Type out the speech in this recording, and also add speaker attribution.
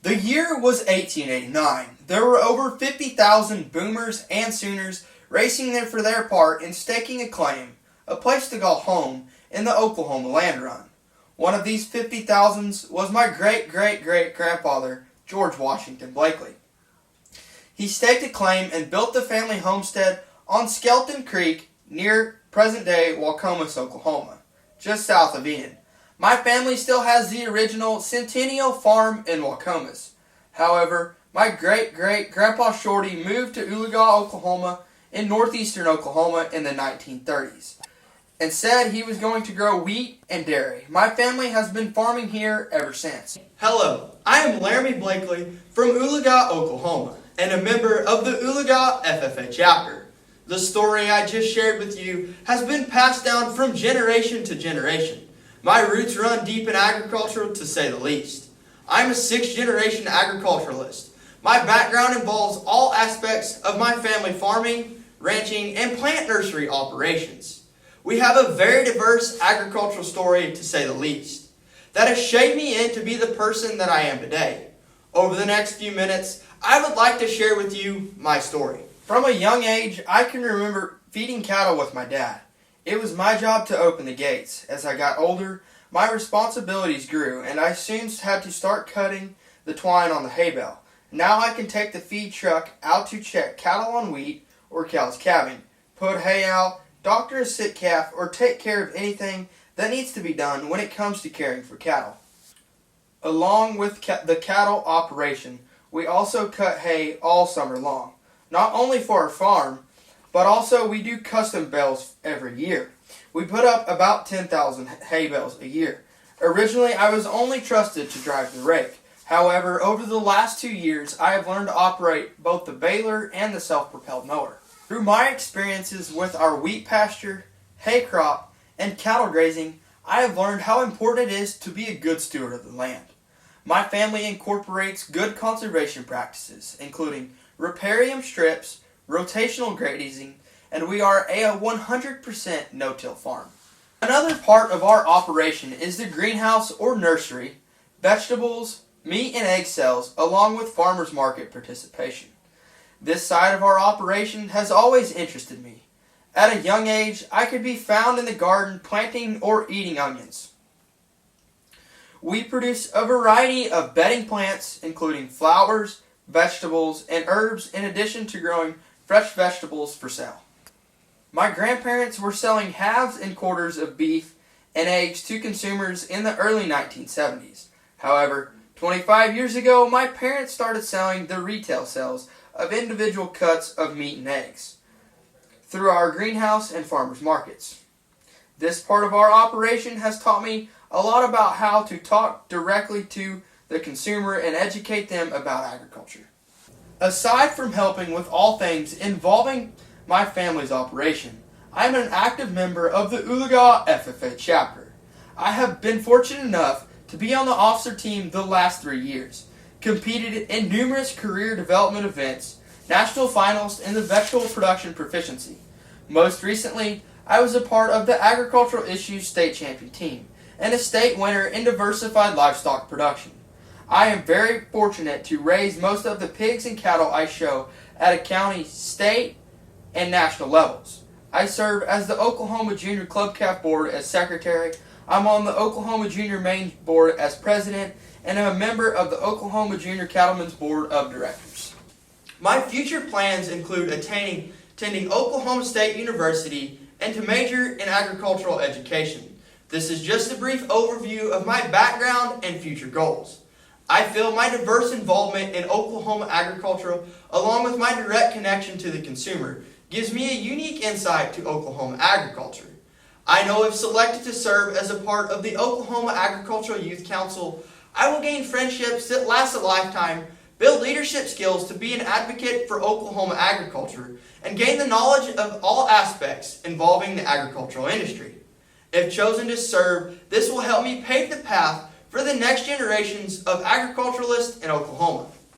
Speaker 1: The year was 1889. There were over 50,000 boomers and Sooners racing there for their part in staking a claim, a place to call home, in the Oklahoma Land Run. One of these 50,000s was my great-great-great-grandfather, George Washington Blakley. He staked a claim and built the family homestead on Skelton Creek near present-day Wacomas, Oklahoma, just south of Enid. My family still has the original Centennial Farm in Wacomas. However, my great-great-grandpa Shorty moved to Oologah, Oklahoma in northeastern Oklahoma in the 1930s and said he was going to grow wheat and dairy. My family has been farming here ever since.
Speaker 2: Hello, I am Larahmy Blakley from Oologah, Oklahoma, and a member of the Oologah FFA chapter. The story I just shared with you has been passed down from generation to generation. My roots run deep in agriculture, to say the least. I'm a sixth-generation agriculturalist. My background involves all aspects of my family farming, ranching, and plant nursery operations. We have a very diverse agricultural story, to say the least, that has shaped me into be the person that I am today. Over the next few minutes, I would like to share with you my story.
Speaker 1: From a young age, I can remember feeding cattle with my dad. It was my job to open the gates. As I got older, my responsibilities grew, and I soon had to start cutting the twine on the hay bale. Now I can take the feed truck out to check cattle on wheat or cows calving, put hay out, doctor a sick calf, or take care of anything that needs to be done when it comes to caring for cattle. Along with the cattle operation, we also cut hay all summer long, not only for our farm, but also we do custom bales every year. We put up about 10,000 hay bales a year. Originally, I was only trusted to drive the rake. However, over the last 2 years, I have learned to operate both the baler and the self-propelled mower. Through my experiences with our wheat pasture, hay crop, and cattle grazing, I have learned how important it is to be a good steward of the land. My family incorporates good conservation practices, including riparian strips, rotational grazing, and we are a 100% no-till farm. Another part of our operation is the greenhouse or nursery, vegetables, meat and egg sales, along with farmers market participation. This side of our operation has always interested me. At a young age, I could be found in the garden planting or eating onions. We produce a variety of bedding plants, including flowers, vegetables, and herbs, in addition to growing fresh vegetables for sale. My grandparents were selling halves and quarters of beef and eggs to consumers in the early 1970s. However, 25 years ago, my parents started selling the retail sales of individual cuts of meat and eggs through our greenhouse and farmers markets. This part of our operation has taught me a lot about how to talk directly to the consumer and educate them about agriculture. Aside from helping with all things involving my family's operation, I am an active member of the Oologah FFA chapter. I have been fortunate enough to be on the officer team the last 3 years, competed in numerous career development events, national finals in the vegetable production proficiency. Most recently, I was a part of the Agricultural Issues State Champion team and a state winner in diversified livestock production. I am very fortunate to raise most of the pigs and cattle I show at a county, state, and national levels. I serve as the Oklahoma Junior Club Calf Board as secretary. I'm on the Oklahoma Junior Main Board as president, and am a member of the Oklahoma Junior Cattlemen's Board of Directors.
Speaker 2: My future plans include attending Oklahoma State University and to major in agricultural education. This is just a brief overview of my background and future goals. I feel my diverse involvement in Oklahoma agriculture, along with my direct connection to the consumer, gives me a unique insight to Oklahoma agriculture. I know if selected to serve as a part of the Oklahoma Agricultural Youth Council, I will gain friendships that last a lifetime, build leadership skills to be an advocate for Oklahoma agriculture, and gain the knowledge of all aspects involving the agricultural industry. If chosen to serve, this will help me pave the path for the next generations of agriculturalists in Oklahoma.